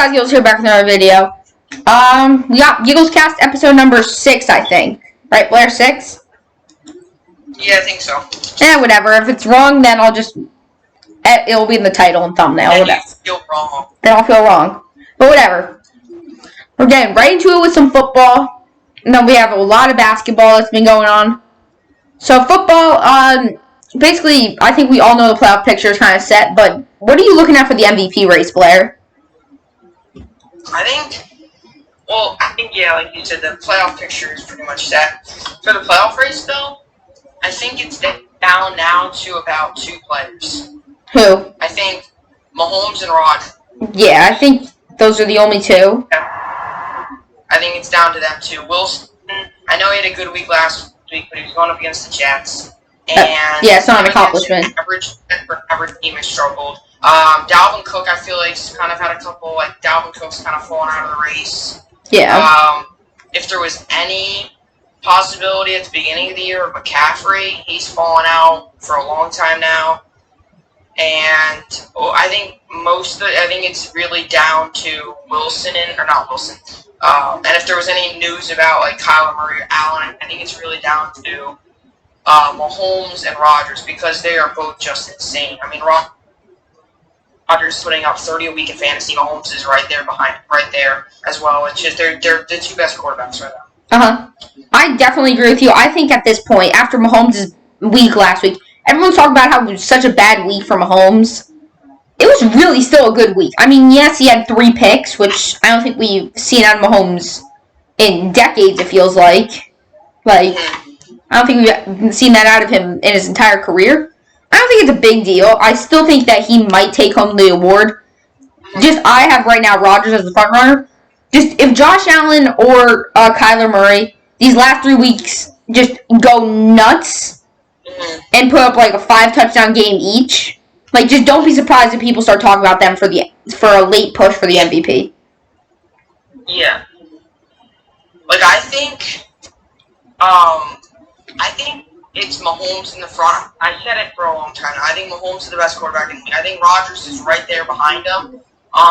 guys? Giggles here, back with another video. We got Giggles Cast episode number 6, I think. Right, Blair? 6? Yeah, I think so. Whatever. If it's wrong, then I'll just... It'll be in the title and thumbnail. Then whatever. you feel wrong. Then I'll feel wrong. But whatever. We're getting right into it with some football. And then we have a lot of basketball that's been going on. So football, basically, I think we all know the playoff picture is kind of set, but what are you looking at for the MVP race, Blair? I think, yeah, like you said, the playoff picture is pretty much set. For the playoff race, though, I think it's down now to about 2 players. Who? I think Mahomes and Rodgers. Yeah, I think those are the only 2. I think it's down to them 2. Wilson, I know he had a good week last week, but he was going up against the Jets. And yeah, it's not an accomplishment. Average team has struggled. Dalvin Cook, I feel like, kind of had a couple, Dalvin Cook's kind of fallen out of the race. Yeah. If there was any possibility at the beginning of the year of McCaffrey, he's fallen out for a long time now. And I think it's really down to Wilson, or not Wilson. And if there was any news about, Kyler Murray or Allen, I think it's really down to Mahomes and Rodgers, because they are both just insane. I mean, Rodgers putting up 30 a week in fantasy. Mahomes is right there as well. It's just they're the 2 best quarterbacks right now. I definitely agree with you. I think at this point, after Mahomes' week last week, everyone's talking about how it was such a bad week for Mahomes. It was really still a good week. I mean, yes, he had 3 picks, which I don't think we've seen out of Mahomes in decades, it feels like. I don't think we've seen that out of him in his entire career. I don't think it's a big deal. I still think that he might take home the award. I have right now Rodgers as the front runner. If Josh Allen or Kyler Murray, these last 3 weeks, just go nuts and put up a 5-touchdown game each, just don't be surprised if people start talking about them for a late push for the MVP. Yeah. I think it's Mahomes in the front. I said it for a long time. I think Mahomes is the best quarterback in the league. I think Rodgers is right there behind him.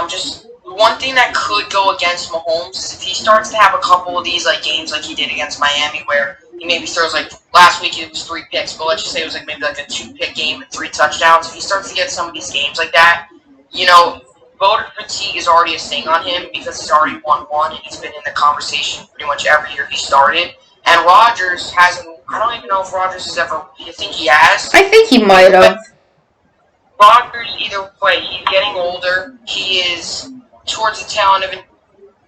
Just one thing that could go against Mahomes is if he starts to have a couple of these games like he did against Miami, where he maybe throws last week it was 3 picks, but let's just say it was maybe a 2-pick game and 3 touchdowns. If he starts to get some of these games like that, voter fatigue is already a thing on him because he's already won 1 and he's been in the conversation pretty much every year he started. And Rodgers hasn't. I don't even know if Rodgers has ever. You think he has? I think he might have. Rodgers, either way, he's getting older. He is towards the tail end of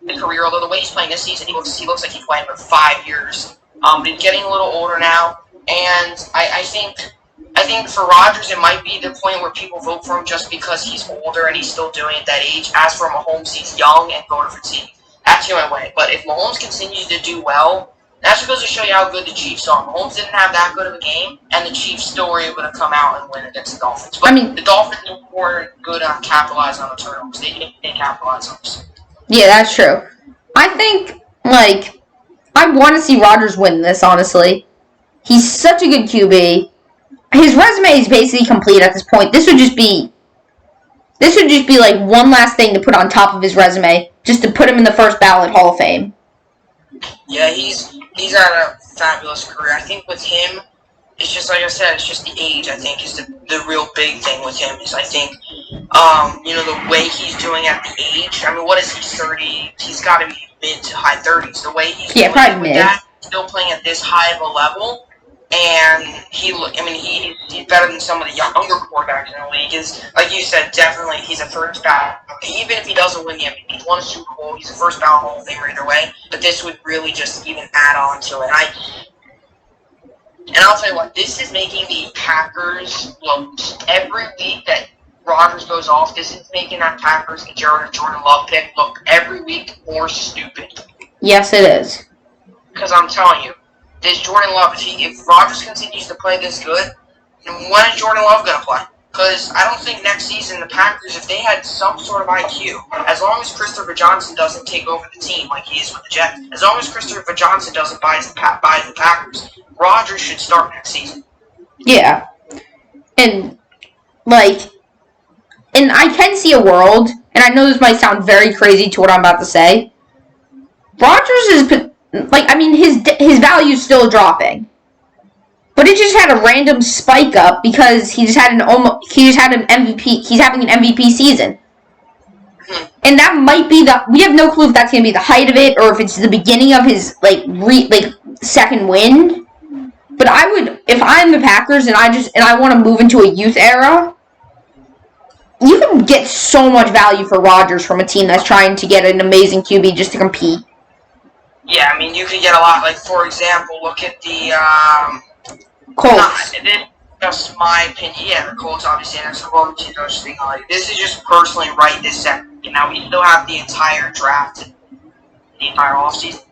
his career. Although the way he's playing this season, he looks like he's playing for 5 years. But he's getting a little older now, and I think for Rodgers, it might be the point where people vote for him just because he's older and he's still doing it at that age. As for Mahomes, he's young and voter fatigue. That's the only way. But if Mahomes continues to do well, that's goes to show you how good the Chiefs are. Mahomes didn't have that good of a game, and the Chiefs still were able to come out and win against the Dolphins. But the Dolphins were good on capitalizing on the turnovers. They didn't capitalize on them. Yeah, that's true. I think, I want to see Rodgers win this, honestly. He's such a good QB. His resume is basically complete at this point. This would just be one last thing to put on top of his resume, just to put him in the first ballot Hall of Fame. Yeah, he's had a fabulous career. I think with him, it's just like I said, it's just the age, I think, is the real big thing with him. Is I think, the way he's doing at the age. I mean, what is he, 30? He's got to be mid to high 30s. The way he's doing probably with that, still playing at this high of a level, and he's better than some of the younger quarterbacks in the league. Is like you said, definitely he's a first ballot. Even if he doesn't win the MVP, he's won a Super Bowl. He's a first ballot Hall of Famer either way. But this would really just even add on to it. And I'll tell you what, this is making the Packers look every week that Rodgers goes off. This is making that Packers and Jordan Love pick look every week more stupid. Yes, it is. Because I'm telling you, this Jordan Love, if Rodgers continues to play this good, when is Jordan Love going to play? Because I don't think next season the Packers, if they had some sort of IQ, as long as Christopher Johnson doesn't take over the team like he is with the Jets, as long as Christopher Johnson doesn't buy the Packers, Rodgers should start next season. Yeah. And I can see a world and I know this might sound very crazy to what I'm about to say, Rodgers is his value is still dropping, but it just had a random spike up because he just had an MVP. He's having an MVP season, and that might be we have no clue if that's gonna be the height of it or if it's the beginning of his second wind. But I would, if I'm the Packers and I want to move into a youth era, you can get so much value for Rodgers from a team that's trying to get an amazing QB just to compete. Yeah, I mean, you could get a lot. Like, for example, look at the Colts. Just my opinion. Yeah, the Colts, obviously, and that's the thing. This is just personally right this second. Now, we still have the entire draft, the entire offseason.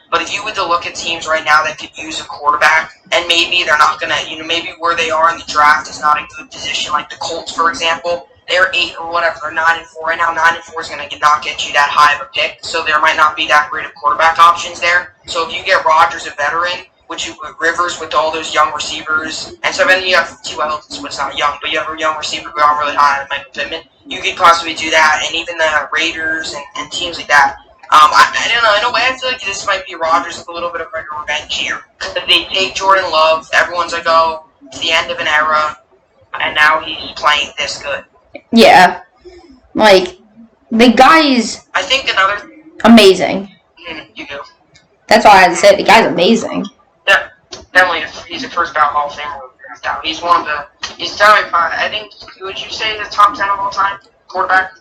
But if you were to look at teams right now that could use a quarterback, and maybe they're not going to, maybe where they are in the draft is not a good position, like the Colts, for example. They're 8 or whatever. They're 9-4 right now. 9-4 is going to not get you that high of a pick, so there might not be that great of quarterback options there. So if you get Rodgers, a veteran, which you put Rivers with all those young receivers, and so then you have T.Y. Hilton, which is not young, but you have a young receiver who are really high on Michael Pittman. You could possibly do that, and even the Raiders and teams like that. I don't know. In a way, I feel like this might be Rodgers with a little bit of like a revenge here. They take Jordan Love. Everyone's like, oh, it's the end of an era, and now he's playing this good. Yeah. Like, the guy is... I think another... amazing. You do. That's all I had to say. The guy's amazing. Yeah, definitely. He's a first ballot Hall of Famer. He's one of the... He's definitely... I think, would you say the top 10 of all time quarterback?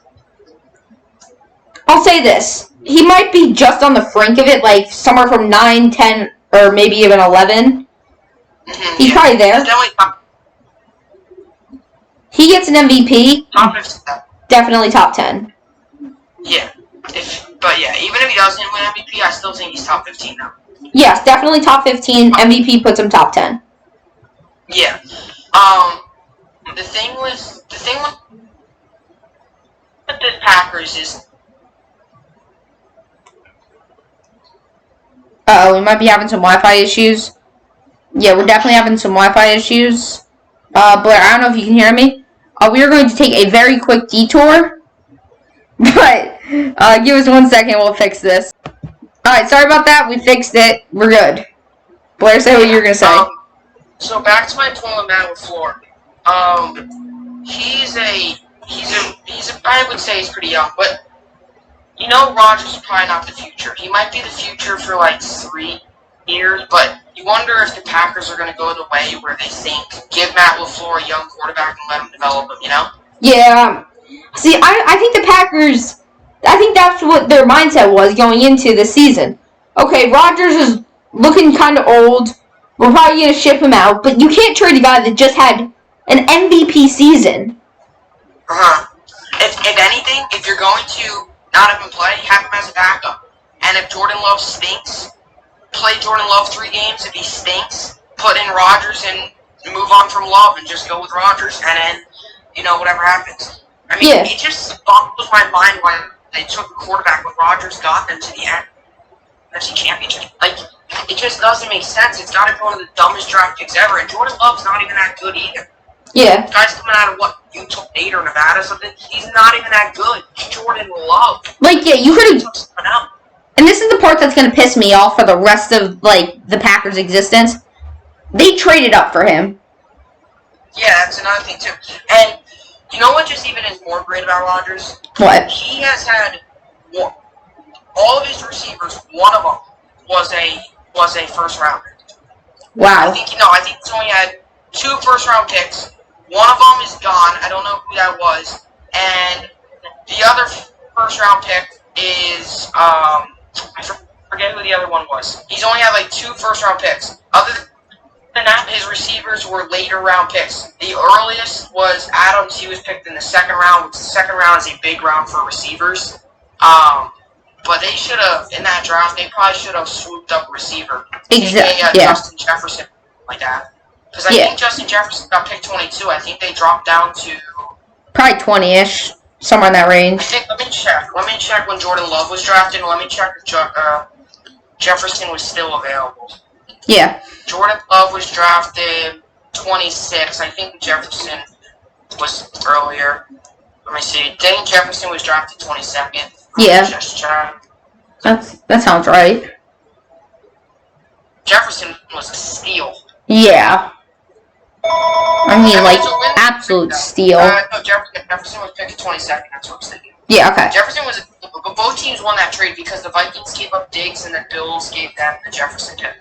I'll say this. He might be just on the frink of it, like somewhere from 9, 10, or maybe even 11. He's probably there. He's definitely top. He gets an MVP. Top 15. Definitely top 10. Yeah. But yeah, even if he doesn't win MVP, I still think he's top 15 now. Yes, definitely top 15. MVP puts him top 10. Yeah. The thing with this Packers is... Uh-oh, we might be having some Wi-Fi issues. Yeah, we're definitely having some Wi-Fi issues. Blair, I don't know if you can hear me. We are going to take a very quick detour. But, give us 1 second, we'll fix this. Alright, sorry about that, we fixed it. We're good. Blair, say what you were going to say. So back to my point with Matt LaFleur. I would say he's pretty young, but Rodgers is probably not the future. He might be the future for like 3 years, but you wonder if the Packers are going to go the way where they think, give Matt LaFleur a young quarterback and let him develop him, Yeah. See, I think the Packers, I think that's what their mindset was going into the season. Okay, Rodgers is looking kind of old. We're probably going to ship him out, but you can't trade a guy that just had an MVP season. If anything, if you're going to not have him play, have him as a backup. And if Jordan Love stinks, play Jordan Love 3 games. If he stinks, put in Rodgers and move on from Love and just go with Rodgers. And then, whatever happens. I mean, It just boggles my mind why they took a quarterback when Rodgers got them to the NFC Championship. Like, it just doesn't make sense. It's got to be one of the dumbest draft picks ever. And Jordan Love's not even that good either. Yeah. Guy's coming out of Utah State or Nevada or something. He's not even that good. Jordan Love. You could have. And this is the part that's going to piss me off for the rest of the Packers' existence. They traded up for him. Yeah, that's another thing too. And you know what? Just even is more great about Rodgers. What? He has had all of his receivers. One of them was a first rounder. Wow. I think he's only had 2 first-round picks. One of them is gone. I don't know who that was. And the other first-round pick is, I forget who the other one was. He's only had 2 first-round picks. Other than that, his receivers were later-round picks. The earliest was Adams. He was picked in the 2nd round, which the 2nd round is a big round for receivers. But they should have, in that draft, they probably should have swooped up a receiver. Exactly. Justin Jefferson, like that. Because I think Justin Jefferson got picked 22. I think they dropped down to... probably 20-ish. Somewhere in that range. Let me check. Let me check when Jordan Love was drafted. And let me check if Jefferson was still available. Yeah. Jordan Love was drafted 26. I think Jefferson was earlier. Let me see. Daniel Jefferson was drafted 22nd. Yeah. Just check. That sounds right. Jefferson was a steal. Yeah. I mean, like, absolute steal. No, Jefferson was picked 22nd. That's what I was thinking. Yeah, okay. Jefferson was... Both teams won that trade because the Vikings gave up Diggs and the Bills gave them the Jefferson pick.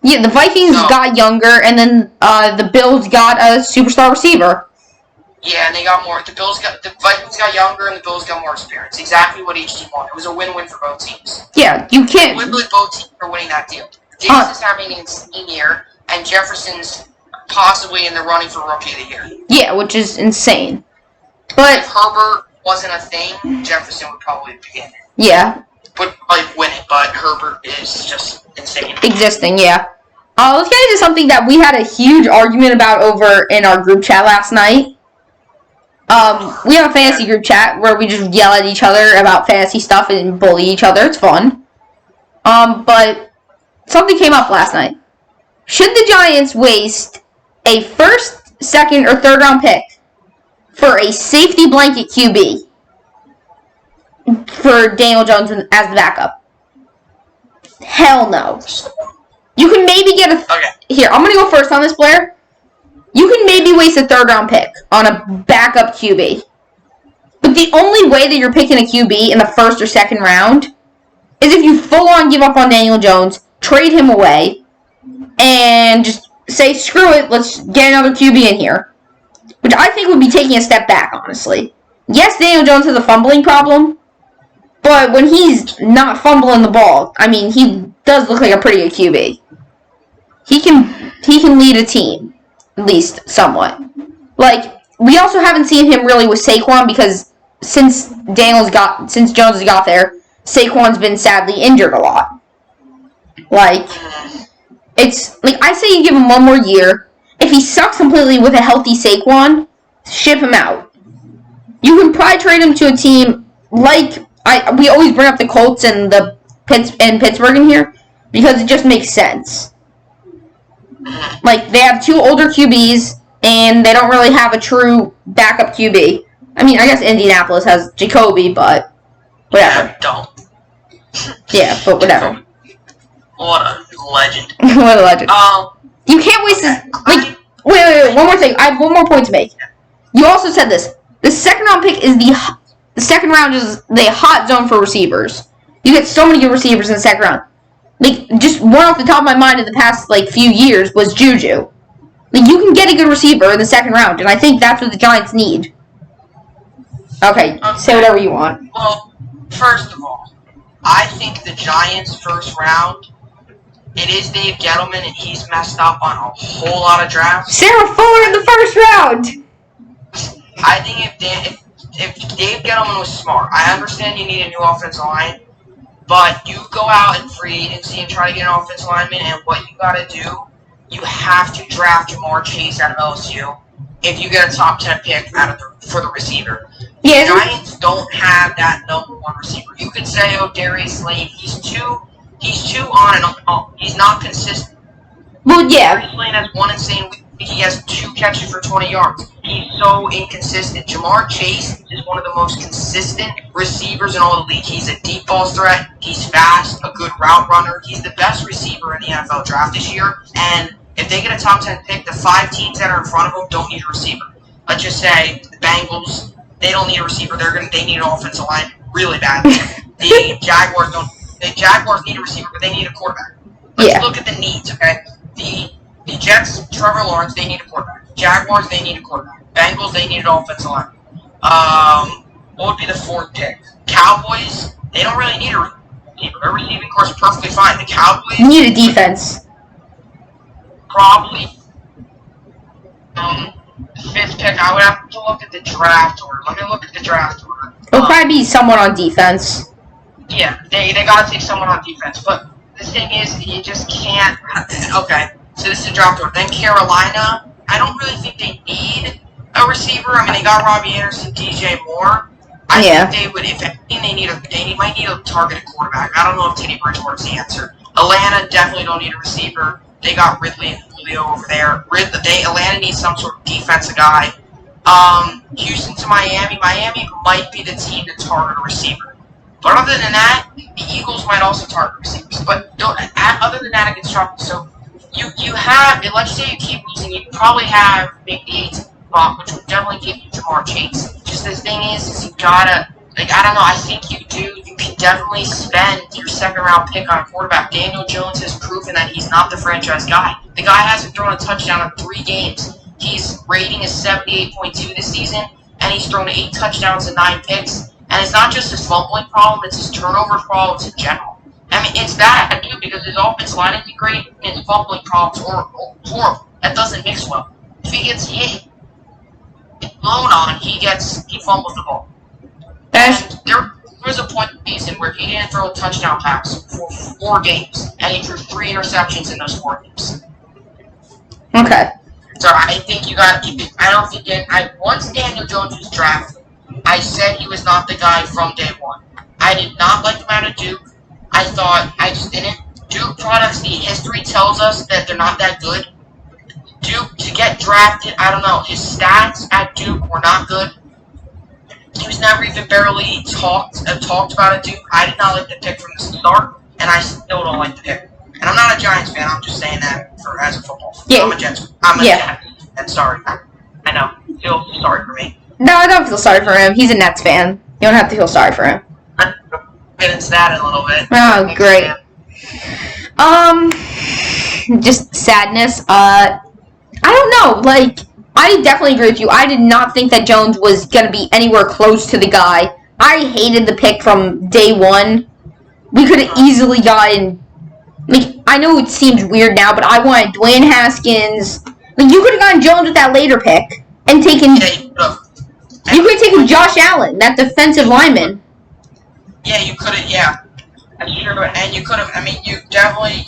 Yeah, the Vikings got younger, and then the Bills got a superstar receiver. Yeah, and they got more. The Vikings got younger, and the Bills got more experience. Exactly what each team wanted. It was a win-win for both teams. Yeah, you can't... Literally, both teams are winning that deal. Diggs is having an insane year, and Jefferson's possibly in the running for Rookie of the Year. Yeah, which is insane. But if Herbert wasn't a thing, Jefferson would probably be in it. Yeah. Would probably win it, but Herbert is just insane. Existing, yeah. Let's get into something that we had a huge argument about over in our group chat last night. We have a fantasy group chat where we just yell at each other about fantasy stuff and bully each other. It's fun. But something came up last night. Should the Giants waste a first, second, or third round pick for a safety blanket QB for Daniel Jones as the backup? Hell no. You can maybe get a... Okay. Here, I'm going to go first on this, Blair. You can maybe waste a third round pick on a backup QB. But the only way that you're picking a QB in the first or second round is if you full on give up on Daniel Jones, trade him away, and just say, screw it, let's get another QB in here. Which I think would be taking a step back, honestly. Yes, Daniel Jones has a fumbling problem, but when he's not fumbling the ball, I mean, he does look like a pretty good QB. He can lead a team, at least somewhat. Like, we also haven't seen him really with Saquon because since Jones has got there, Saquon's been sadly injured a lot. Like, it's like I say you give him one more year. If he sucks completely with a healthy Saquon, ship him out. You can probably trade him to a team like we always bring up the Colts and Pittsburgh in here because it just makes sense. Like, they have two older QBs and they don't really have a true backup QB. I mean, I guess Indianapolis has Jacoby, but whatever. Yeah, don't. Yeah, but whatever. What a legend. What a legend. You can't waste this. Like, wait. One more thing. I have one more point to make. You also said this. The second round pick is the second round is the hot zone for receivers. You get so many good receivers in the second round. Like, just one off the top of my mind in the past, few years was Juju. Like, you can get a good receiver in the second round, and I think that's what the Giants need. Okay. Say whatever you want. Well, first of all, I think the Giants' first round, it is Dave Gettleman, and he's messed up on a whole lot of drafts. Sarah Fuller in the first round! I think if Dave Gettleman was smart, I understand you need a new offensive line, but you go out in free agency and try to get an offensive lineman, and what you gotta do, you have to draft Jamar Chase out of LSU if you get a top 10 pick for the receiver. Yeah, the Giants don't have that number one receiver. You could say, Darius Slade, he's too on and on. He's not consistent. Well, yeah. Darius Slade has one insane week. He has 2 catches for 20 yards. He's so inconsistent. Jamar Chase is one of the most consistent receivers in all the league. He's a deep ball threat. He's fast, a good route runner. He's the best receiver in the NFL draft this year. And if they get a top 10 pick, the 5 teams that are in front of them don't need a receiver. Let's just say the Bengals, they don't need a receiver. They need an offensive line really badly. The Jaguars don't. The Jaguars need a receiver, but they need a quarterback. Let's look at the needs, okay? The Jets, Trevor Lawrence, they need a quarterback. Jaguars, they need a quarterback. Bengals, they need an offensive line. What would be the 4th pick? Cowboys, they don't really need a receiver. Their receiving core is perfectly fine. The Cowboys need a defense. Probably 5th pick. I would have to look at the draft order. Let me look at the draft order. It'll probably be someone on defense. Yeah, they gotta take someone on defense. But the thing is, you just can't. Okay, so this is a draft order. Then Carolina, I don't really think they need a receiver. I mean, they got Robbie Anderson, DJ Moore. I think they would. If anything, they might need a targeted quarterback. I don't know if Teddy Bridgewater's the answer. Atlanta definitely don't need a receiver. They got Ridley and Julio over there. Atlanta needs some sort of defensive guy. Houston to Miami. Miami might be the team to target a receiver. But other than that, the Eagles might also target receivers. But other than that, it gets tough. So you have, let's say you keep losing, you probably have maybe the 8th spot, which would definitely give you Jamar Chase. Just the thing is you gotta, I don't know, I think you can definitely spend your 2nd round pick on a quarterback. Daniel Jones has proven that he's not the franchise guy. The guy hasn't thrown a touchdown in 3 games. His rating is 78.2 this season, and he's thrown 8 touchdowns and 9 picks. And it's not just his fumbling problem, it's his turnover problems in general. I mean, it's bad, too, because his offensive line isn't great, and his fumbling problems are horrible. That doesn't mix well. If he gets hit, blown on, he fumbles the ball. And there was a point in the season where he didn't throw a touchdown pass for 4 games, and he threw 3 interceptions in those 4 games. Okay. So I think you got to keep it. I don't think once Daniel Jones was drafted, I said he was not the guy from day one. I did not like him out of Duke. I just didn't. Duke products, the history tells us that they're not that good. Duke, to get drafted, I don't know. His stats at Duke were not good. He was never even barely talked about at Duke. I did not like the pick from the start, and I still don't like the pick. And I'm not a Giants fan. I'm just saying that as a football fan. Yeah. I'm a Jets fan. I'm a Jets fan. Sorry. I know. Feel sorry for me. No, I don't feel sorry for him. He's a Nets fan. You don't have to feel sorry for him. I'm get into that in a little bit. Oh, great. Just sadness. I don't know. I definitely agree with you. I did not think that Jones was going to be anywhere close to the guy. I hated the pick from day one. We could have easily gotten... I know it seems weird now, but I wanted Dwayne Haskins. You could have gotten Jones with that later pick and taken... Yeah, you could have. You could have taken Josh Allen, that defensive lineman. Yeah, you could have, yeah. That's true. And you could have, you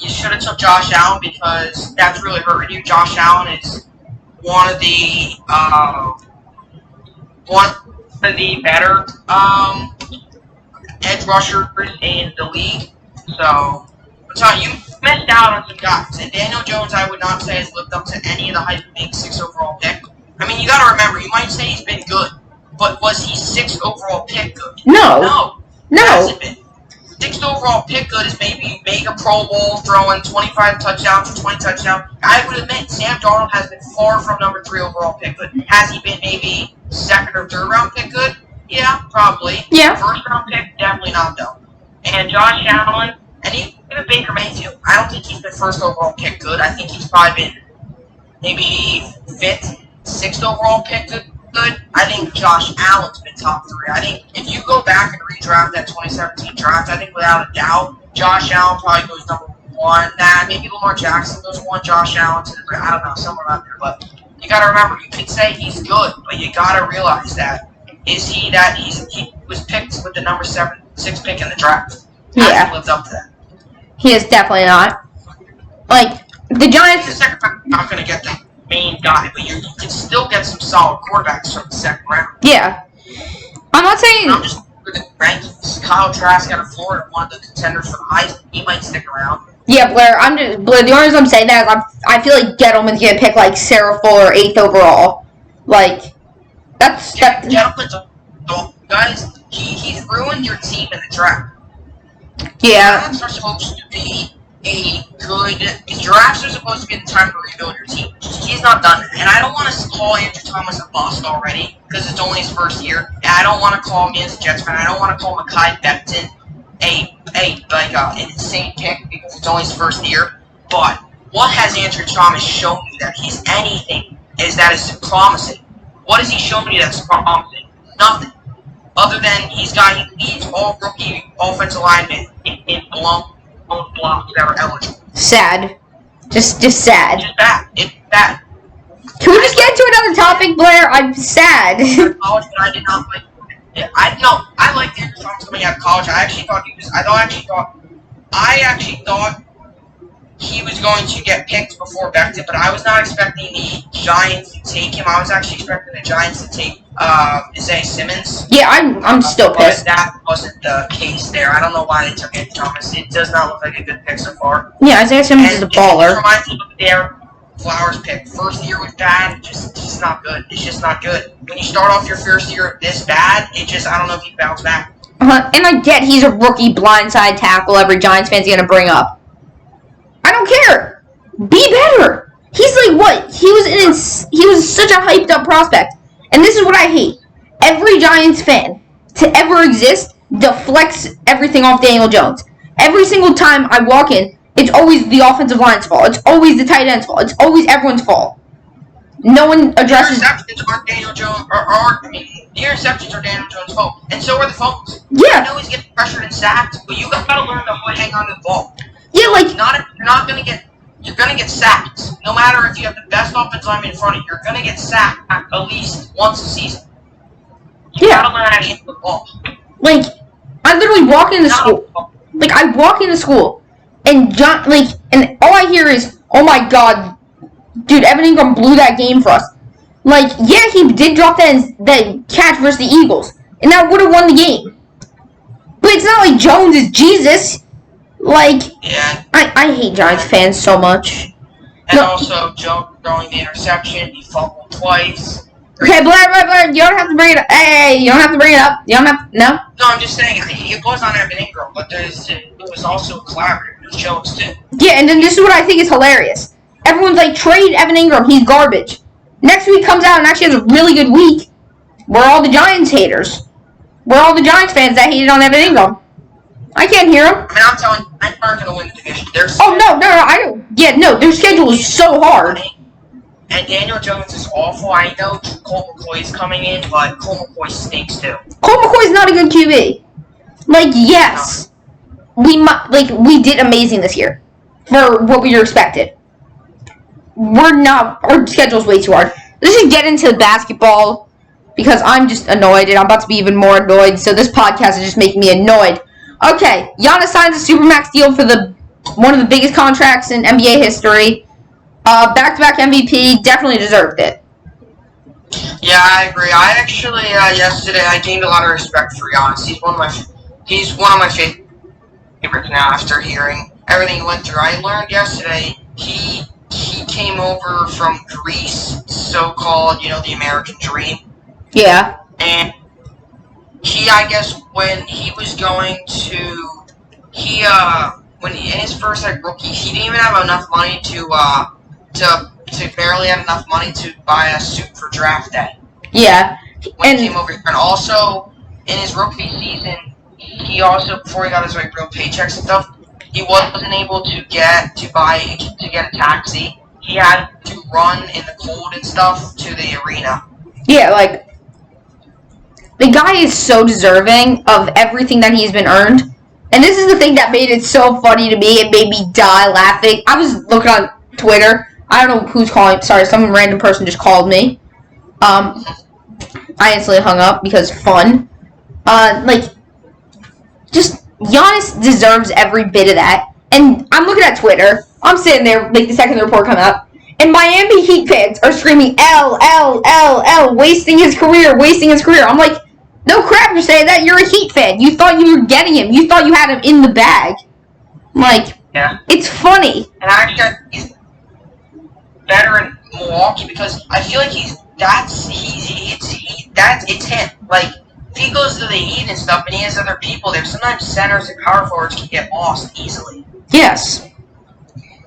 should have took Josh Allen because that's really hurting you. Josh Allen is one of the better edge rushers in the league. So, I'm telling you, missed out on some guys. And Daniel Jones, I would not say has lived up to any of the hype of being 6th overall pick. You got to remember, you might say he's been good, but was he 6th overall pick good? No. He hasn't been. 6th overall pick good is maybe make a Pro Bowl, throwing 25 touchdowns or 20 touchdowns. I would admit Sam Darnold has been far from number 3 overall pick good. Has he been maybe 2nd or 3rd round pick good? Yeah, probably. Yeah. 1st round pick, definitely not though. And Josh Allen, and even Baker Mayfield, I don't think he's been 1st overall pick good. I think he's probably been maybe 5th, 6th overall pick good. I think Josh Allen's been top 3. I think if you go back and redraft that 2017 draft, I think without a doubt, Josh Allen probably goes number 1. Maybe Lamar Jackson goes 1, Josh Allen to the, I don't know, somewhere around there. But you got to remember, you could say he's good, but you got to realize that he was picked with the number 6 pick in the draft. Yeah. Hasn't lived up to that. He is definitely not. The Giants... The second pick, not going to get that main guy, but you can still get some solid quarterbacks from the 2nd round. Yeah. I'm not saying... I'm just looking at the rankings. Kyle Trask out of Florida, one of the contenders for the Heisman. He might stick around. Yeah, Blair, Blair, the only reason I'm saying that is I feel like Gettleman's going to pick, Sarah Fuller 8th overall. Gettleman's guys, he's ruined your team in the draft. Yeah. Drafts are supposed to be drafts are supposed to be the time to rebuild your team. He's not done it. And I don't want to call Andrew Thomas a bust already, because it's only his 1st year. And I don't want to call me as a Jets fan, I don't want to call Mekhi Becton an insane pick, because it's only his 1st year. But what has Andrew Thomas shown you that he's anything is promising? What has he shown you that's promising? Nothing. Other than he leads all rookie offensive linemen in blown blocks that are eligible. Sad. Just sad. It's bad. It's bad. Can we just get to another topic, Blair? I'm sad. College, but I did not like. Yeah, I liked Andrew Thomas coming out of college. I actually thought he was going to get picked before Becton, but I was not expecting the Giants to take him. I was actually expecting the Giants to take Isaiah Simmons. Yeah, I'm still pissed. But that wasn't the case there. I don't know why they took Andrew Thomas. It does not look like a good pick so far. Yeah, Isaiah Simmons is a baller. It reminds me of Flowers pick. First year was bad. Just not good. It's just not good. When you start off your first year this bad, I don't know if you bounce back. And I get he's a rookie blindside tackle every Giants fan's going to bring up. I don't care. Be better. He's like what? He was such a hyped up prospect. And this is what I hate. Every Giants fan to ever exist deflects everything off Daniel Jones. Every single time I walk in, it's always the offensive line's fault. It's always the tight end's fault. It's always everyone's fault. No one addresses. The interceptions aren't Daniel Jones, the interceptions are Daniel Jones' fault, and so are the fumbles. Yeah. I know he's getting pressured and sacked, but you gotta learn to hang on to the ball. Yeah, like you're gonna get sacked. No matter if you have the best offensive lineman in front of you, you're gonna get sacked at least once a season. You gotta learn how to handle the ball. Like, I literally walk into school. Like, I walk into school, and and all I hear is, "Oh my God, dude, Evan Ingram blew that game for us." Like, yeah, he did drop that catch versus the Eagles, and that would have won the game. But it's not like Jones is Jesus. Like, yeah. I hate Giants fans so much. And also, Joe throwing the interception, he fumbled twice. Okay, blah. You don't have to bring it up. Hey, you don't have to bring it up. You don't have to, no? No, I'm just saying, it was on Evan Ingram, but it was also collaborative with Jones, too. Yeah, and then this is what I think is hilarious. Everyone's like, trade Evan Ingram, he's garbage. Next week comes out and actually has a really good week. We're all the Giants haters. We're all the Giants fans that hated on Evan Ingram. I can't hear him. I mean, I'm telling you, I aren't going to win the division. I don't. Yeah, no, their schedule is so hard. And Daniel Jones is awful. I know Colt McCoy's coming in, but Colt McCoy stinks too. Colt McCoy's not a good QB. Like, yes, we did amazing this year for what we expected. We're not. Our schedule's way too hard. Let's just get into basketball because I'm just annoyed, and I'm about to be even more annoyed. So this podcast is just making me annoyed. Okay, Giannis signs a supermax deal for one of the biggest contracts in NBA history. Back-to-back MVP, definitely deserved it. Yeah, I agree. I actually yesterday I gained a lot of respect for Giannis. He's one of my favorites now after hearing everything he went through. I learned yesterday he came over from Greece, so-called, the American dream. Yeah. And I guess when he was going to when in his first rookie, he didn't even have enough money to barely have enough money to buy a suit for draft day. Yeah. When he came over here. And also, in his rookie season, he also, before he got his real paychecks and stuff, he wasn't able to get a taxi. He had to run in the cold and stuff to the arena. Yeah, like, the guy is so deserving of everything that he's been earned. And this is the thing that made it so funny to me. It made me die laughing. I was looking on Twitter. I don't know who's calling. Sorry, some random person just called me. I instantly hung up because fun. Just Giannis deserves every bit of that. And I'm looking at Twitter. I'm sitting there, like, the second the report come out. And Miami Heat fans are screaming, L, L, L, L, wasting his career. I'm like, no crap, you're saying that. You're a Heat fan. You thought you were getting him. You thought you had him in the bag. Like, yeah. It's funny. And actually, he's better in Milwaukee because I feel like it's him. Like, if he goes to the Heat and stuff and he has other people there, sometimes centers and power forwards can get lost easily. Yes. And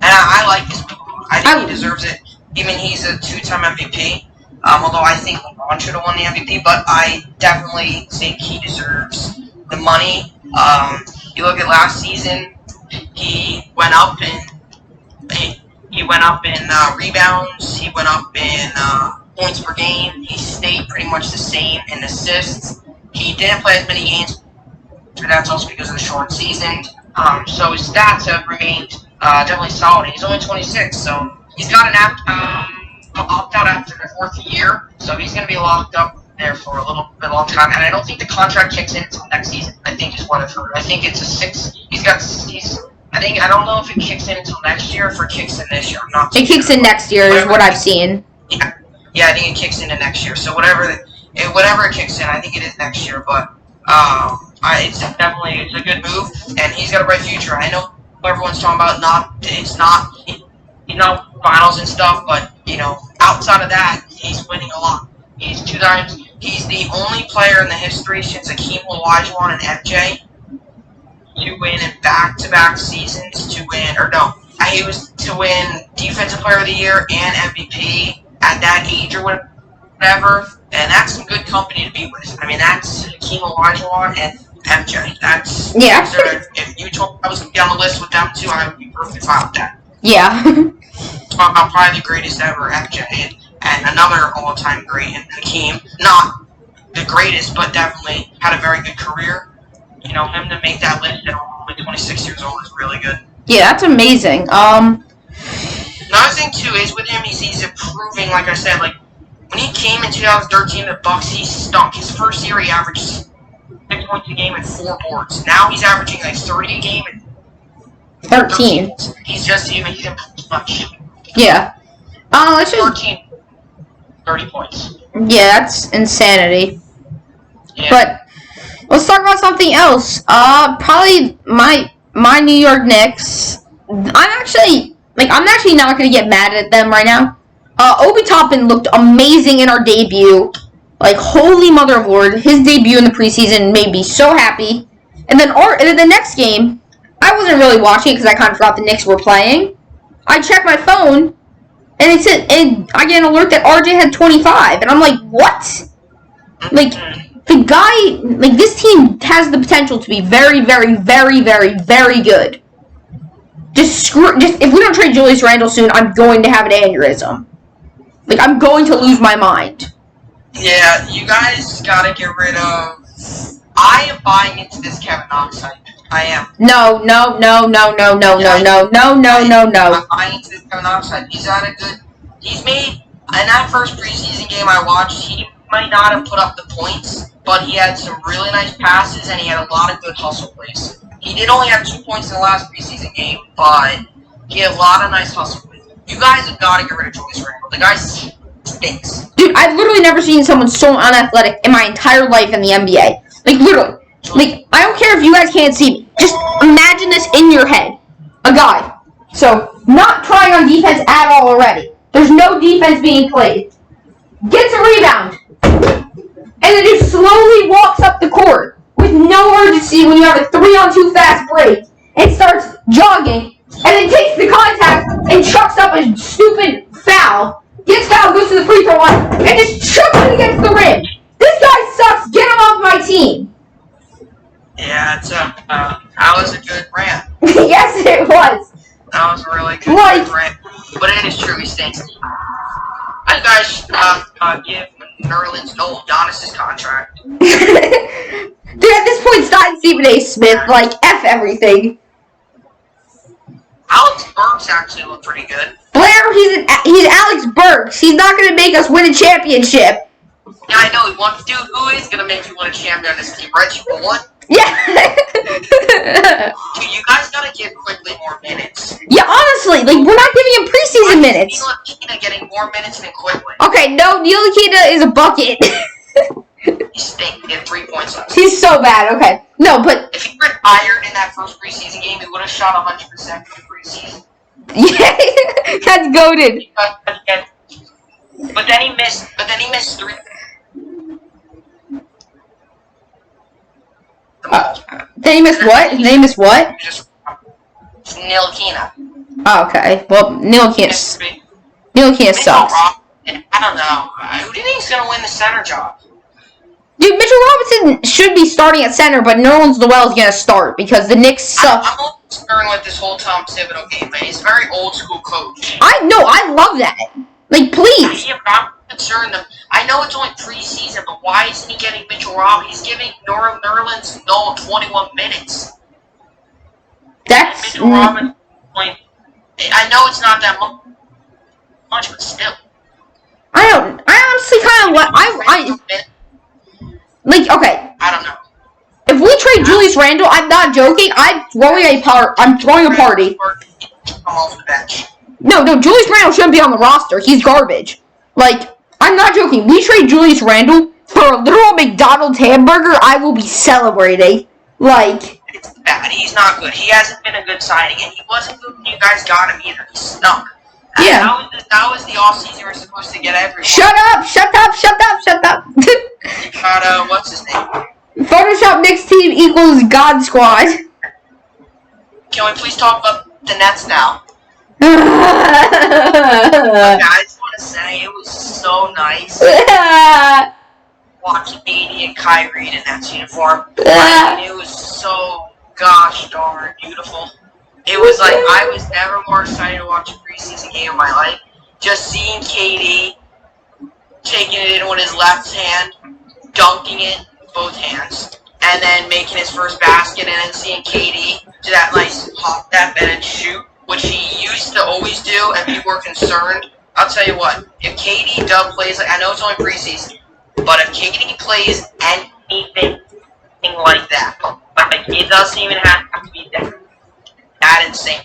I like his move. I think he deserves it. Even he's a two-time MVP. Although I think LeBron should have won the MVP, but I definitely think he deserves the money. You look at last season, he went up in rebounds. He went up in points per game. He stayed pretty much the same in assists. He didn't play as many games, but that's also because of the short season. So his stats have remained definitely solid. He's only 26, so he's got an opt-out after the fourth year, so he's going to be locked up there for a long time. And I don't think the contract kicks in until next season. I think is what I've heard. I think it's a 6. I don't know if it kicks in until next year or if it kicks in this year. I'm not. It kicks in next year is what I've seen. Yeah, I think it kicks into next year. So whatever it kicks in, I think it is next year. But it's a good move, and he's got a bright future. I know everyone's talking about he's not finals and stuff, but, outside of that, he's winning a lot. He's the only player in the history since Akeem Olajuwon and MJ to win in back-to-back seasons he was to win Defensive Player of the Year and MVP at that age or whatever, and that's some good company to be with. I mean, that's Hakeem Olajuwon and MJ. If you told me I was going to be on the list with them two, I would be perfectly fine with that. Yeah. Talk about probably the greatest ever, MJ, and another all-time great, and Hakeem. Not the greatest, but definitely had a very good career. Him to make that list at only 26 years old is really good. Yeah, that's amazing. Another thing too is with him, he's improving. Like I said, like when he came in 2013 to the Bucks, he stunk. His first year, he averaged 6 points a game and 4 boards. Now he's averaging like 30 a game and 13. He's improved much. Yeah. Let's just 30 points. Yeah, that's insanity. Yeah. But let's talk about something else. Probably my New York Knicks. I'm actually not gonna get mad at them right now. Obi Toppin looked amazing in our debut. Like, holy mother of Lord, his debut in the preseason made me so happy. And then the next game, I wasn't really watching it because I kind of forgot the Knicks were playing. I checked my phone, and I get an alert that RJ had 25, and I'm like, what? Like, the guy, like, this team has the potential to be very, very, very, very, very good. Just if we don't trade Julius Randle soon, I'm going to have an aneurysm. Like, I'm going to lose my mind. Yeah, you guys gotta get rid of... I am buying into this Kevin Knox hype. I am. No. I'm buying into this Kevin Knox hype. He's made... In that first preseason game I watched, he might not have put up the points, but he had some really nice passes, and he had a lot of good hustle plays. He did only have 2 points in the last preseason game, but he had a lot of nice hustle plays. You guys have got to get rid of Julius Randle. The guy stinks. Dude, I've literally never seen someone so unathletic in my entire life in the NBA. Like, literally. Like, I don't care if you guys can't see me. Just imagine this in your head. A guy. So, not trying on defense at all already. There's no defense being played. Gets a rebound. And then just slowly walks up the court with no urgency when you have a 3-on-2 fast break. And starts jogging. And then takes the contact and chucks up a stupid foul. Gets fouled, goes to the free throw line, and just chucks it against the rim. This guy sucks. Get him off my team. Yeah, that was a good rant. Yes, it was. That was a really good rant. But it is true, he stinks. You guys give Nerlens Giannis' contract. Dude, at this point, Stein Stephen A. Smith, like, F everything. Alex Burks actually looked pretty good. Blair, he's Alex Burks. He's not going to make us win a championship. Yeah, I know. Dude, who is going to make you win a championship on this team? Reggie Bullock? Yeah. Dude, you guys got to give Quickly more minutes. Yeah, honestly, like, we're not giving him preseason minutes. Neil Akina getting more minutes than Quickly. Okay, no, Neil Akina is a bucket. He stinks. He had 3 points left. He's so bad, okay. No, but... If he retired in that first preseason game, he would have shot 100% for the preseason. Yeah, that's goated. But then he missed 3. Then he missed what? His name is what? Neil Akina. Oh, okay. Well, Neil Akina sucks. I don't know. Who do you think is going to win the center job? Dude, Mitchell Robinson should be starting at center, but Nerlens Noel is going to start because the Knicks suck. I'm a little concerned with this whole Tom Thibodeau game, man. He's a very old school coach. I love that. Like, please. Yeah, but I'm concerned. I know it's only preseason, but why isn't he getting Mitchell Robinson? He's giving Nerlens Noel 21 minutes. That's... Mitchell Robinson, I know it's not that much, but still. I honestly kind of like, okay. I don't know. If we trade Julius Randle, I'm not joking. I'm throwing a party. Come off the bench. No, Julius Randle shouldn't be on the roster. He's garbage. Like, I'm not joking. We trade Julius Randle for a literal McDonald's hamburger, I will be celebrating. Like, it's bad. He's not good. He hasn't been a good signing, and he wasn't good when you guys got him either. He stunk. Yeah. That was the offseason we were supposed to get everyone. Shut up! You got, what's his name? Photoshop next team equals God Squad. Can we please talk about the Nets now? Okay, I just want to say it was so nice watching KD and Kyrie in that uniform. I mean, it was so gosh darn beautiful. It was like I was never more excited to watch a preseason game in my life. Just seeing KD taking it in with his left hand, dunking it with both hands, and then making his first basket, and then seeing KD do that nice hop step and then shoot, which he used to always do, and people were concerned. I'll tell you what, if KD plays, like I know it's only preseason, but if KD plays anything like that, like it doesn't even have to be that insane.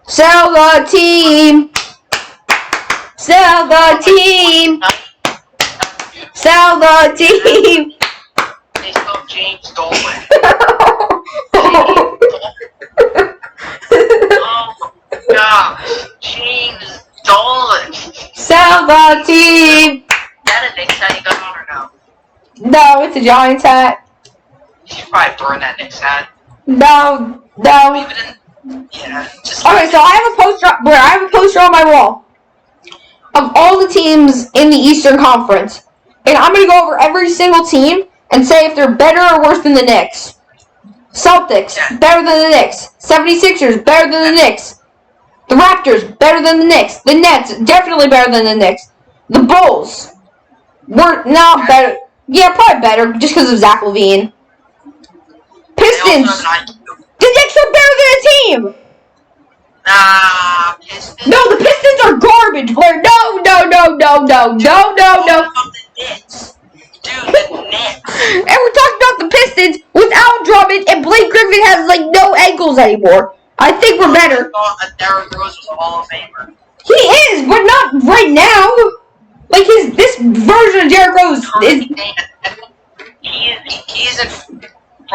Sell the team. Sell the team. Sell the team. They still James Dolan. Oh my gosh, James Dolan. Sell the team. Is that a Knicks hat you got on or no? No, it's a Giants hat. You should probably burn that Knicks hat. No. Leave it in. Yeah. Just Okay, so I have a poster on my wall of all the teams in the Eastern Conference, and I'm gonna go over every single team and say if they're better or worse than the Knicks. Celtics, better than the Knicks. 76ers, better than the Knicks. The Raptors, better than the Knicks. The Nets, definitely better than the Knicks. The Bulls, were not better. Yeah, probably better, just because of Zach LaVine. Pistons, the Knicks are better than a team. Nah, Pistons. No, the Pistons are garbage, Blair. No. Dude, the Nets. And we're talking about the Pistons without Drummond, and Blake Griffin has like no ankles anymore. I think we're better. I thought Derrick Rose was a Hall of Famer. He is, but not right now. Like this version of Derrick Rose is.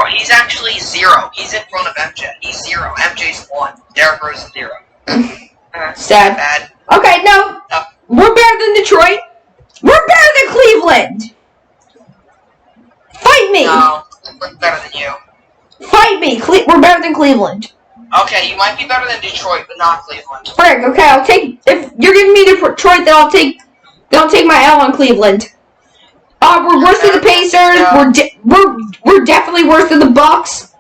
He's actually 0. He's in front of MJ. He's 0. MJ's 1. Derrick Rose is 0. Sad. Bad. Okay, no. We're better than Detroit. We're better than Cleveland. Fight me. No, we're better than you. Fight me. We're better than Cleveland. Okay, you might be better than Detroit, but not Cleveland. Frick, okay, I'll take. If you're giving me Detroit, then I'll take my L on Cleveland. We're worse than the Pacers. Yeah. We're definitely worse than the Bucks.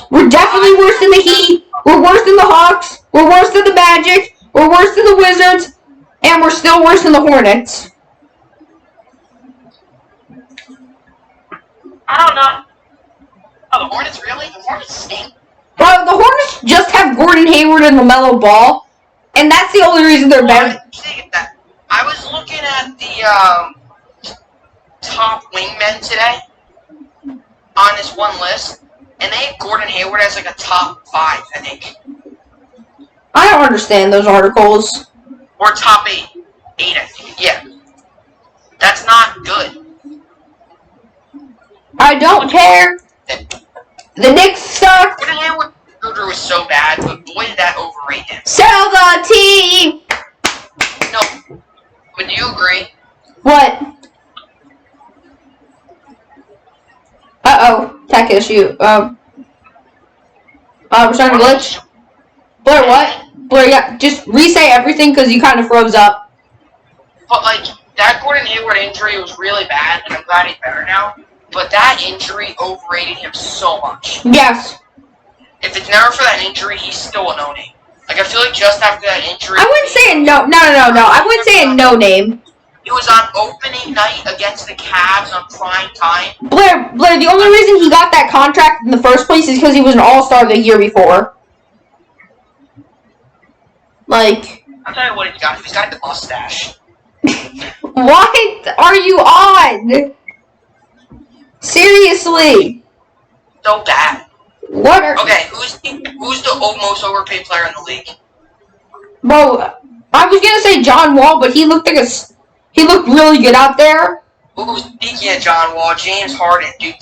We're definitely worse than the Heat. We're worse than the Hawks. We're worse than the Magic. We're worse than the Wizards. And we're still worse than the Hornets. I don't know. Oh, the Hornets really? The Hornets stink. Well, the Hornets just have Gordon Hayward and LaMelo Ball, and that's the only reason they're better. I was looking at the top wingmen today on this one list, and they have Gordon Hayward as like a top 5, I think. I don't understand those articles. Or top 8. 8, I think. Yeah. That's not good. I don't care. The Knicks suck. Gordon Hayward was so bad, but boy did that overrate him. Sell the team. No, but do you agree? What? Tech issue. We're starting to glitch. Blair, what? Blair, yeah, just re-say everything because you kind of froze up. But like that Gordon Hayward injury was really bad, and I'm glad he's better now. But that injury overrated him so much. Yes. If it's never for that injury, he's still a no-name. Like, I feel like just after that injury... I wouldn't say a no. I wouldn't say a no-name. He was on opening night against the Cavs on prime time. Blair, the only reason he got that contract in the first place is because he was an all-star the year before. Like... I'll tell you what he's got. He's got the mustache. What are you on? Seriously. So bad. What are... Okay, who's the most overpaid player in the league? Bro, I was gonna say John Wall, but he looked really good out there. Ooh, speaking of John Wall, James Harden, dude,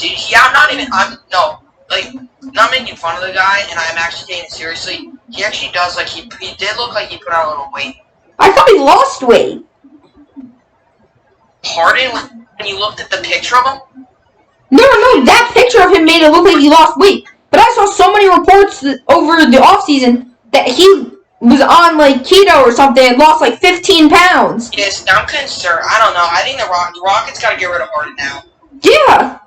like, not making fun of the guy, and I'm actually taking it seriously. He actually does, like, he did look like he put on a little weight. I thought he lost weight. Pardon? When you looked at the picture of him? No, that picture of him made it look like he lost weight. But I saw so many reports over the offseason that he was on, like, keto or something and lost, like, 15 pounds. Yes, I'm concerned. I don't know. I think the Rockets got to get rid of Harden now. Yeah.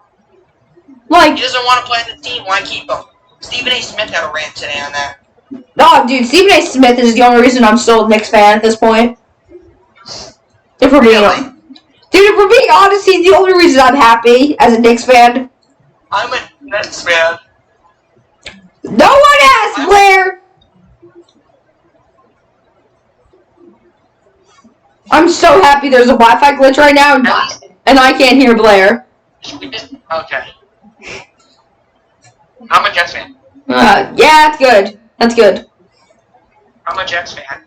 Like, he doesn't want to play the team. Why keep him? Stephen A. Smith had a rant today on that. Oh, dude, Stephen A. Smith is the only reason I'm still a Knicks fan at this point. If we're being honest. Dude, if we're being honest, he's the only reason I'm happy as a Knicks fan. I'm a Nets fan. No one asked, Blair! I'm so happy there's a Wi-Fi glitch right now, and I can't hear Blair. Okay. I'm a Jets fan. Yeah, that's good. That's good. I'm a Jets fan.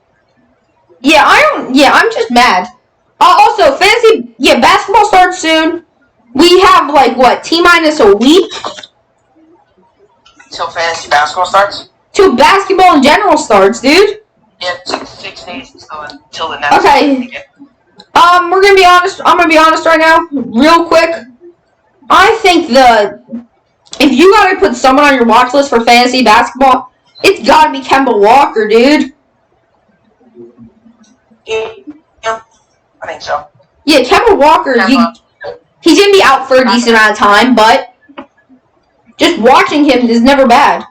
Yeah, I'm just mad. Also, fantasy, basketball starts soon. We have, like, what, T-minus a week? Till fantasy basketball starts? Till basketball in general starts, dude. Yeah, 6 days until the next. Okay. We're gonna be honest. I'm gonna be honest right now, real quick. I think if you gotta put someone on your watch list for fantasy basketball, it's gotta be Kemba Walker, dude. Yeah, I think so. Yeah, Kemba Walker. He's gonna be out for a decent amount of time, but just watching him is never bad.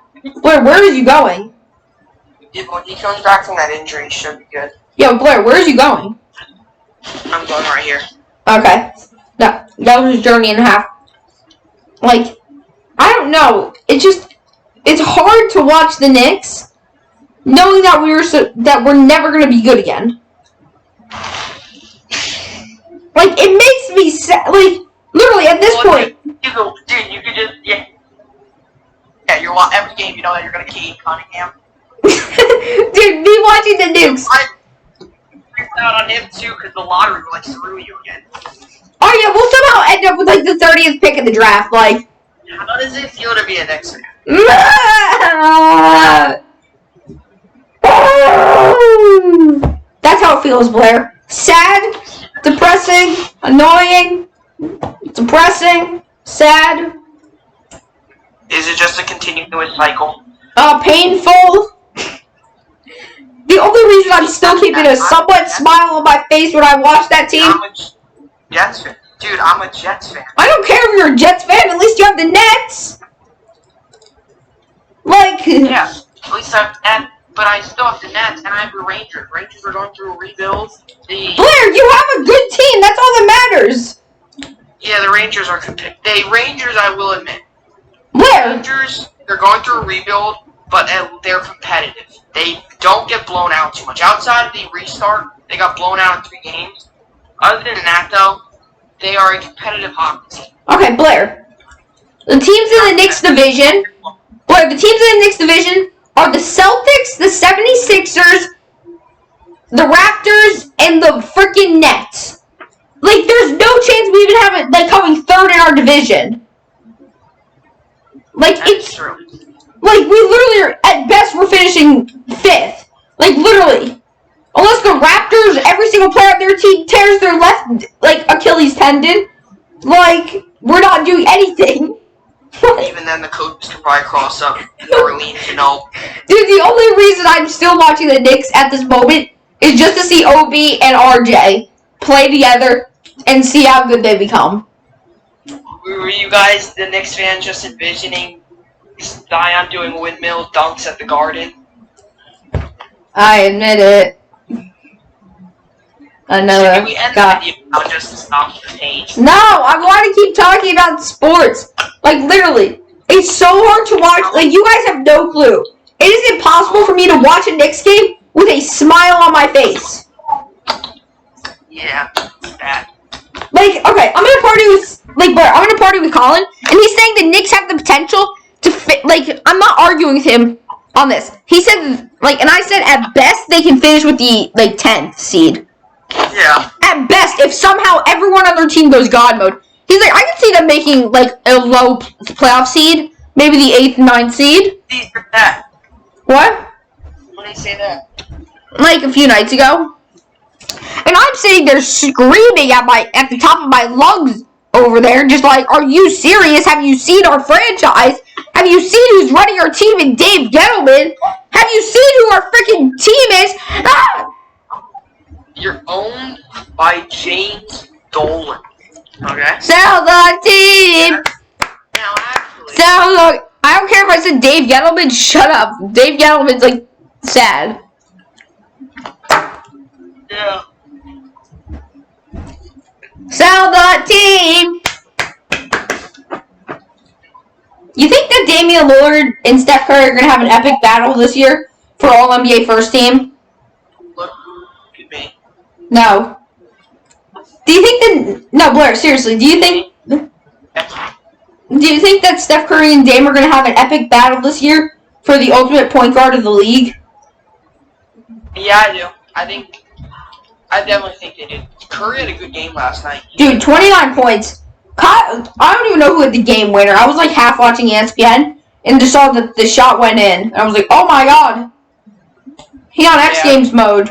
Where is you going? When he comes back from that injury, he should be good. Yo, Blair, where is you going? I'm going right here. Okay. That was a journey and a half. Like, I don't know. It's hard to watch the Knicks, knowing that we're never gonna be good again. Like, it makes me sad. Like, literally at this point. Dude, you could just yeah, you're every game. You know that you're gonna keep Cunningham. Dude, me watching the Knicks. I freaked out on him too because the lottery like threw you again. Oh yeah, we'll somehow end up with like the 30th pick in the draft. Like, how does it feel to be a Knicks fan? That's how it feels, Blair. Sad, depressing, annoying, depressing, sad. Is it just a continuous cycle? Painful. The only reason I'm still keeping a somewhat smile on my face when I watch that team. I'm a Jets fan. Dude, I'm a Jets fan. I don't care if you're a Jets fan, at least you have the Nets. Like. Yeah, at least but I still have the Nets and I have the Rangers. Rangers are going through a rebuild. Blair, you have a good team. That's all that matters. Yeah, the Rangers are Rangers, I will admit. Blair. Rangers, they're going through a rebuild, but they're competitive. They don't get blown out too much. Outside of the restart, they got blown out in 3 games. Other than that, though, they are a competitive hockey team. Okay, Blair. The teams in the Knicks division. Blair, the teams in the Knicks division are the Celtics, the 76ers, the Raptors, and the freaking Nets. Like, there's no chance we even have it, like, coming 3rd in our division. Like, That's true. Like, we literally are, at best, we're finishing 5th. Like, literally. Unless the Raptors, every single player on their team tears their left, like, Achilles tendon. Like, we're not doing anything. Even then, the coaches can probably cross up New Orleans, you know. Dude, the only reason I'm still watching the Knicks at this moment is just to see Obi and RJ play together and see how good they become. Were you guys, the Knicks fans, just envisioning Zion doing windmill dunks at the Garden? I admit it. Can we end the video now just to stop the page? No, I want to keep talking about sports. Like, literally. It's so hard to watch. Like, you guys have no clue. It is impossible for me to watch a Knicks game with a smile on my face. Yeah, it's bad. Like, okay, I'm gonna party with, like, Blair, I'm gonna party with Colin, and he's saying the Knicks have the potential to fit, like, I'm not arguing with him on this. He said, like, and I said at best they can finish with the, like, 10th seed. Yeah. At best, if somehow everyone on their team goes God mode. He's like, I can see them making, like, a low playoff seed, Maybe the 8th, 9th seed. That. What? When they say that. Like a few nights ago. And I'm sitting there screaming at the top of my lungs over there, just like, are you serious? Have you seen our franchise? Have you seen who's running our team in Dave Gettleman? Have you seen who our freaking team is? Ah! You're owned by James Dolan. Okay? Sell the team! Now, actually... Sell the... I don't care if I said Dave Gettleman, shut up. Dave Gettleman's, like, sad. Yeah. Sell the team! You think that Damian Lillard and Steph Curry are going to have an epic battle this year for All-NBA first team? Look at me. No. Do you think that... No, Blair, seriously, do you think... Do you think that Steph Curry and Dame are going to have an epic battle this year for the ultimate point guard of the league? Yeah, I do. I definitely think they did. Curry had a good game last night. Dude, 29 points. I don't even know who had the game winner. I was like half watching ESPN and just saw that the shot went in. And I was like, oh my god. He on X Games mode.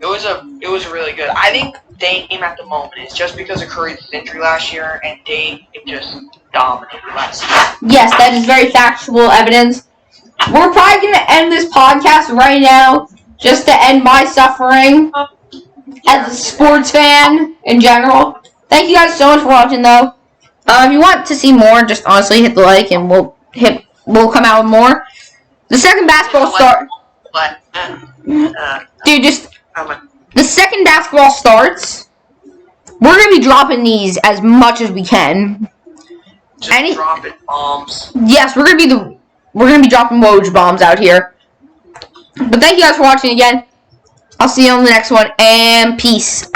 It was really good. I think Dame at the moment is just because of Curry's injury last year, and Dame just dominated last year. Yes, that is very factual evidence. We're probably going to end this podcast right now just to end my suffering as a sports fan in general. Thank you guys so much for watching, though. If you want to see more, just honestly hit the like, and we'll come out with more. The second basketball start. Dude, just the second basketball starts. We're gonna be dropping these as much as we can. Just dropping bombs. Yes, we're gonna be dropping Woj bombs out here. But thank you guys for watching again. I'll see you on the next one, and peace.